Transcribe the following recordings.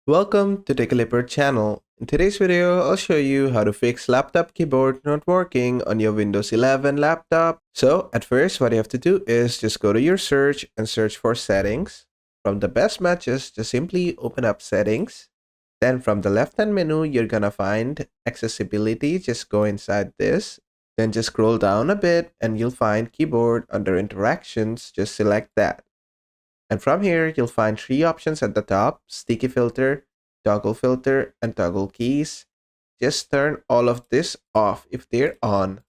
Welcome to TechClipper channel. In today's video, I'll show you how to fix laptop keyboard not working on your Windows 11 laptop. So at first, what you have to do is just go to your search and search for settings. From the best matches, just simply open up settings. Then from the left-hand menu, you're gonna find accessibility. Just go inside this. Then just scroll down a bit and you'll find keyboard under interactions. Just select that. And from here, you'll find three options at the top: sticky filter, toggle filter, and toggle keys. Just turn all of this off if they're on.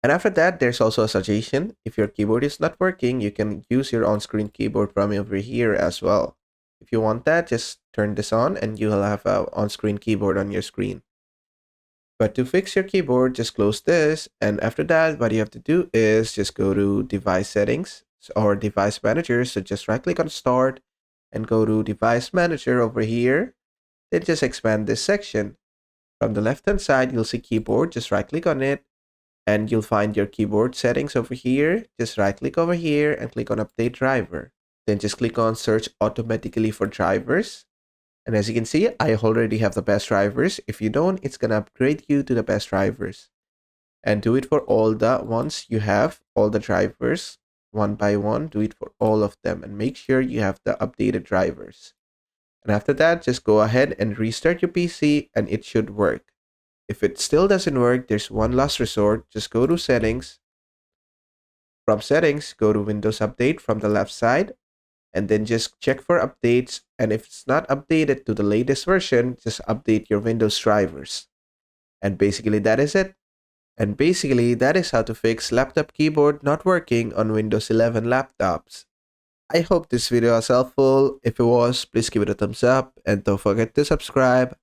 And after that, there's also a suggestion. If your keyboard is not working, you can use your on-screen keyboard from over here as well. If you want that, just turn this on and you'll have an on-screen keyboard on your screen. But to fix your keyboard, just close this. And after that, what you have to do is just go to device settings or device manager. So just right click on start and go to device manager over here. Then just expand this section. From the left hand side, you'll see keyboard. Just right click on it and you'll find your keyboard settings over here. Just right click over here and click on update driver. Then just click on search automatically for drivers. And as you can see, I already have the best drivers. If you don't, it's gonna upgrade you to the best drivers. And do it for all the ones you have, all the drivers, one by one. Do it for all of them and make sure you have the updated drivers. And after that, just go ahead and restart your PC and it should work. If it still doesn't work, there's one last resort. Just go to settings. From settings, go to Windows Update from the left side. And then just check for updates, and if it's not updated to the latest version, just update your Windows drivers. And basically that is it. And basically that is how to fix laptop keyboard not working on Windows 11 laptops. I hope this video was helpful. If it was, please give it a thumbs up and don't forget to subscribe.